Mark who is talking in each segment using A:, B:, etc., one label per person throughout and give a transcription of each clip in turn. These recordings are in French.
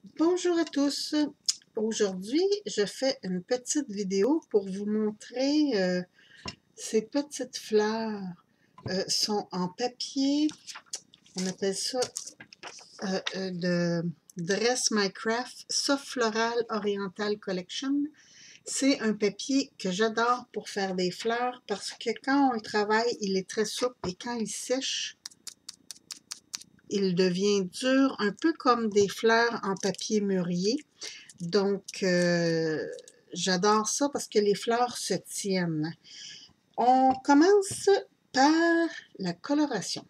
A: Bonjour à tous. Aujourd'hui, je fais une petite vidéo pour vous montrer ces petites fleurs. Sont en papier, on appelle ça de Dress My Craft Soft Floral Oriental Collection. C'est un papier que j'adore pour faire des fleurs parce que quand on le travaille, il est très souple et quand il sèche, il devient dur, un peu comme des fleurs en papier mûrier. Donc, j'adore ça parce que les fleurs se tiennent. On commence par la coloration.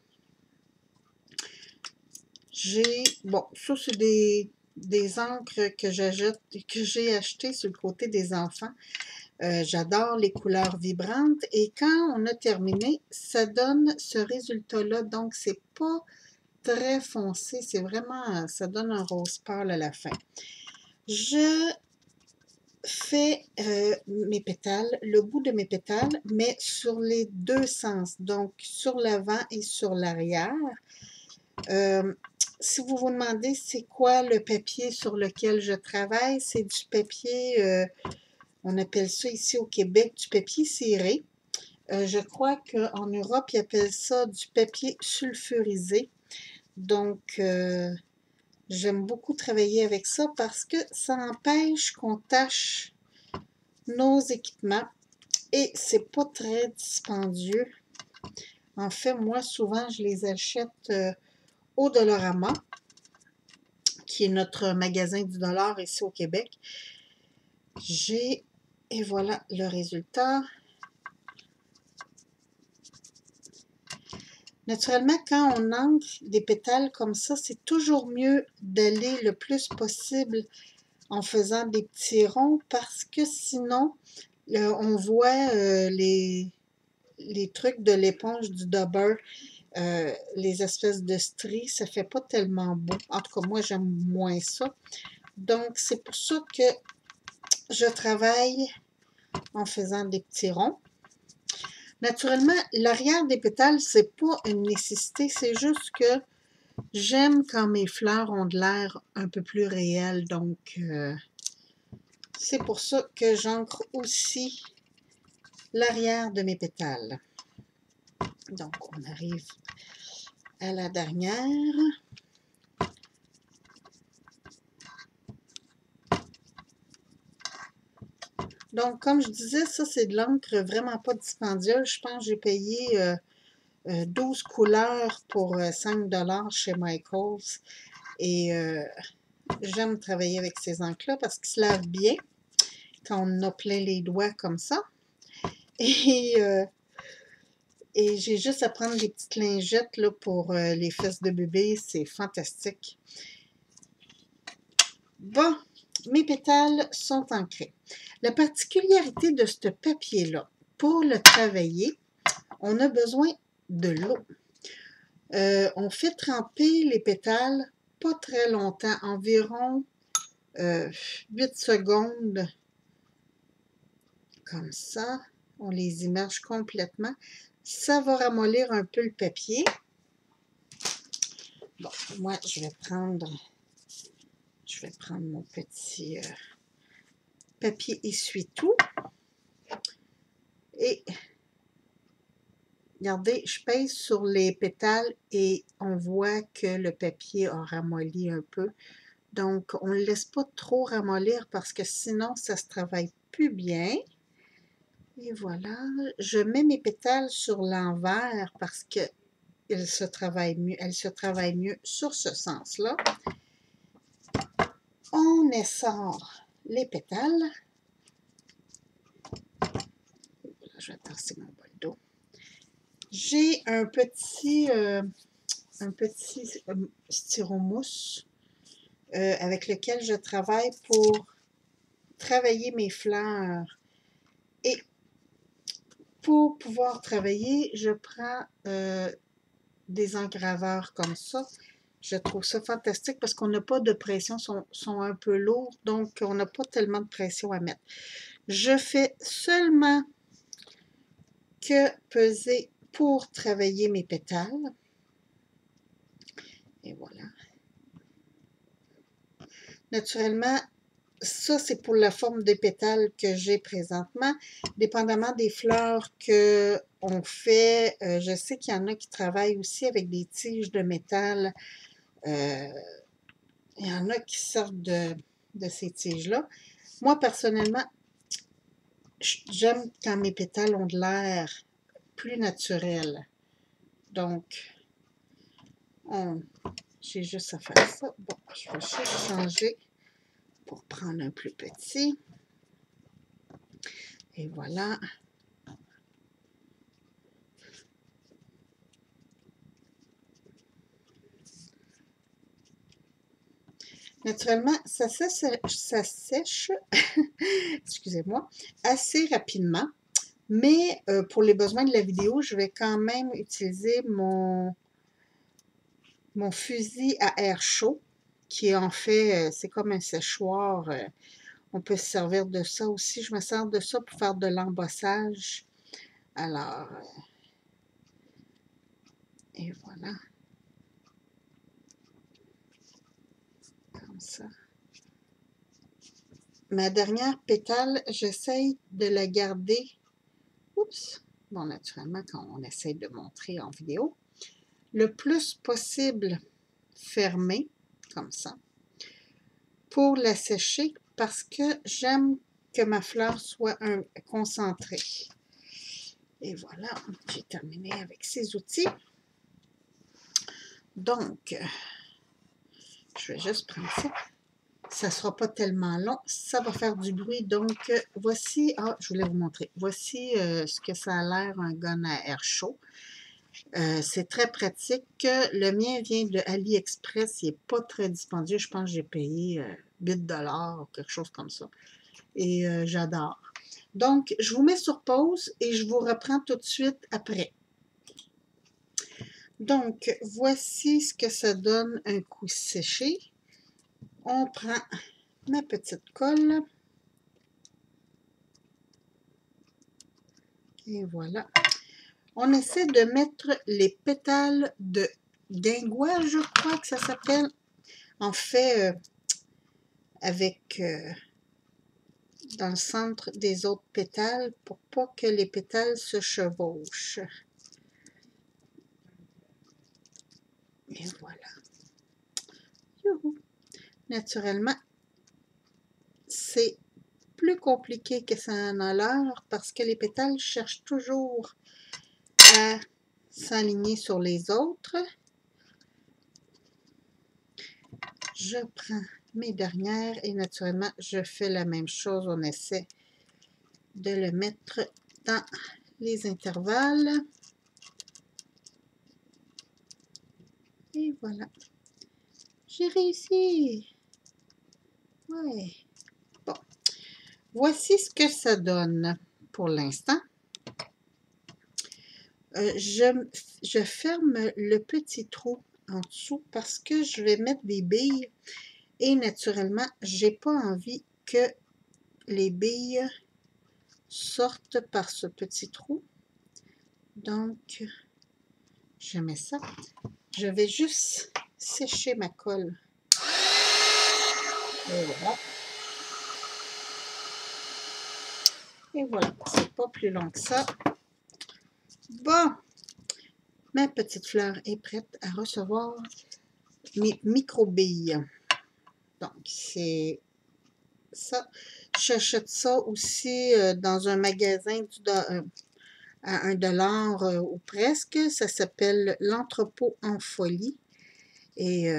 A: Bon, ça c'est des encres que j'ai achetées sur le côté des enfants. J'adore les couleurs vibrantes et quand on a terminé, ça donne ce résultat-là. Donc, c'est pas très foncé, c'est vraiment, ça donne un rose pâle à la fin. Je fais mes pétales, le bout de mes pétales, mais sur les deux sens, donc sur l'avant et sur l'arrière. Si vous vous demandez c'est quoi le papier sur lequel je travaille, c'est du papier, on appelle ça ici au Québec du papier ciré. Je crois qu'en Europe, ils appellent ça du papier sulfurisé. Donc, j'aime beaucoup travailler avec ça parce que ça empêche qu'on tâche nos équipements et c'est pas très dispendieux. En fait, moi, souvent, je les achète au Dollarama, qui est notre magasin du dollar ici au Québec. Et voilà le résultat. Naturellement, quand on ancre des pétales comme ça, c'est toujours mieux d'aller le plus possible en faisant des petits ronds parce que sinon, on voit les trucs de l'éponge du Dauber, les espèces de stries, ça fait pas tellement beau. En tout cas, moi, j'aime moins ça. Donc, c'est pour ça que je travaille en faisant des petits ronds. Naturellement, l'arrière des pétales, c'est pas une nécessité, c'est juste que j'aime quand mes fleurs ont de l'air un peu plus réel. Donc, c'est pour ça que j'ancre aussi l'arrière de mes pétales. Donc, on arrive à la dernière. Donc, comme je disais, ça, c'est de l'encre vraiment pas dispendieuse. Je pense que j'ai payé 12 couleurs pour 5 $ chez Michaels. Et j'aime travailler avec ces encres-là parce qu'ils se lavent bien quand on a plein les doigts comme ça. Et, et j'ai juste à prendre des petites lingettes là, pour les fesses de bébé. C'est fantastique. Bon, mes pétales sont ancrés. La particularité de ce papier-là, pour le travailler, on a besoin de l'eau. On fait tremper les pétales pas très longtemps, environ 8 secondes, comme ça. On les immerge complètement. Ça va ramollir un peu le papier. Bon, moi, je vais prendre mon petit papier essuie-tout. Et regardez, je pèse sur les pétales et on voit que le papier a ramolli un peu. Donc, on ne le laisse pas trop ramollir parce que sinon, ça se travaille plus bien. Et voilà, je mets mes pétales sur l'envers parce que elles se travaillent mieux sur ce sens-là. On essore les pétales. Je vais tasser mon bol d'eau. J'ai un petit styromousse avec lequel je travaille pour travailler mes fleurs. Et pour pouvoir travailler, je prends des engraveurs comme ça. Je trouve ça fantastique parce qu'on n'a pas de pression, sont un peu lourds, donc on n'a pas tellement de pression à mettre. Je fais seulement que peser pour travailler mes pétales. Et voilà. Naturellement, ça, c'est pour la forme des pétales que j'ai présentement. Dépendamment des fleurs qu'on fait, je sais qu'il y en a qui travaillent aussi avec des tiges de métal. Il y en a qui sortent de ces tiges-là. Moi, personnellement, j'aime quand mes pétales ont de l'air plus naturel. Donc, j'ai juste à faire ça. Bon, je vais juste changer pour prendre un plus petit. Et voilà. Naturellement, ça sèche excusez-moi, assez rapidement. Mais pour les besoins de la vidéo, je vais quand même utiliser mon fusil à air chaud, qui est en fait, c'est comme un séchoir. On peut se servir de ça aussi. Je me sers de ça pour faire de l'embossage. Alors, et voilà. Comme ça. Ma dernière pétale, j'essaye de la garder. Oups! Bon, naturellement, quand on essaye de montrer en vidéo, le plus possible fermée, comme ça, pour la sécher parce que j'aime que ma fleur soit concentrée. Et voilà, j'ai terminé avec ces outils. Donc, je vais juste prendre ça. Ça ne sera pas tellement long. Ça va faire du bruit. Donc, voici, je voulais vous montrer. Voici ce que ça a l'air, un gun à air chaud. C'est très pratique. Le mien vient de AliExpress. Il n'est pas très dispendieux. Je pense que j'ai payé 8 $ ou quelque chose comme ça. Et j'adore. Donc, je vous mets sur pause et je vous reprends tout de suite après. Donc, voici ce que ça donne un coup séché. On prend ma petite colle. Et voilà. On essaie de mettre les pétales de guingois, je crois que ça s'appelle. En fait, avec dans le centre des autres pétales pour pas que les pétales se chevauchent. Et voilà. Youhou. Naturellement, c'est plus compliqué que ça en a l'air parce que les pétales cherchent toujours à s'aligner sur les autres. Je prends mes dernières et naturellement, je fais la même chose. On essaie de le mettre dans les intervalles. Et voilà. J'ai réussi. Ouais. Bon. Voici ce que ça donne pour l'instant. Je ferme le petit trou en dessous parce que je vais mettre des billes et naturellement, j'ai pas envie que les billes sortent par ce petit trou. Donc, je mets ça. Je vais juste sécher ma colle. Et voilà. Et voilà, c'est pas plus long que ça. Bon, ma petite fleur est prête à recevoir mes micro-billes. Donc, c'est ça. J'achète ça aussi dans un magasin à 1 $ ou presque. Ça s'appelle l'Entrepôt en folie. Et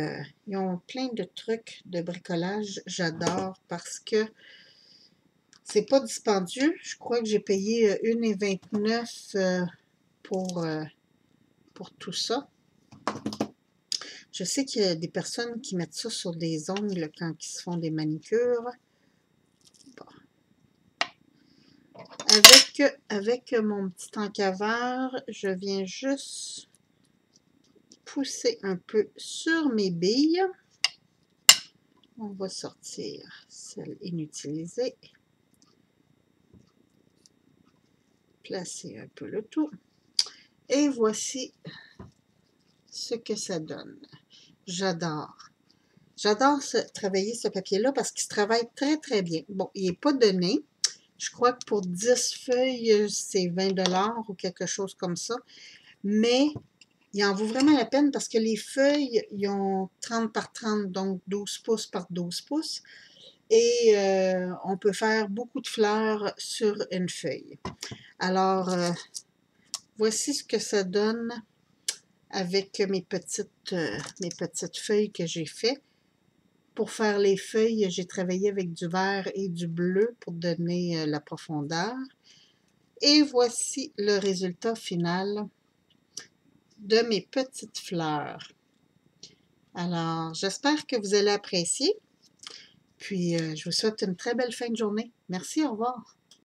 A: ils ont plein de trucs de bricolage. J'adore parce que c'est pas dispendieux. Je crois que j'ai payé 1,29 pour tout ça. Je sais qu'il y a des personnes qui mettent ça sur des ongles quand ils se font des manicures. Bon. Avec mon petit encaveur, je viens juste pousser un peu sur mes billes. On va sortir celle inutilisée. Placer un peu le tout. Et voici ce que ça donne. J'adore. J'adore travailler ce papier-là parce qu'il se travaille très, très bien. Bon, il n'est pas donné. Je crois que pour 10 feuilles, c'est 20 $ ou quelque chose comme ça. Mais il en vaut vraiment la peine parce que les feuilles, ils ont 30 par 30, donc 12 pouces par 12 pouces. Et on peut faire beaucoup de fleurs sur une feuille. Alors, voici ce que ça donne avec mes petites feuilles que j'ai fait. Pour faire les feuilles, j'ai travaillé avec du vert et du bleu pour donner la profondeur. Et voici le résultat final de mes petites fleurs. Alors, j'espère que vous allez apprécier. Puis, je vous souhaite une très belle fin de journée. Merci, au revoir.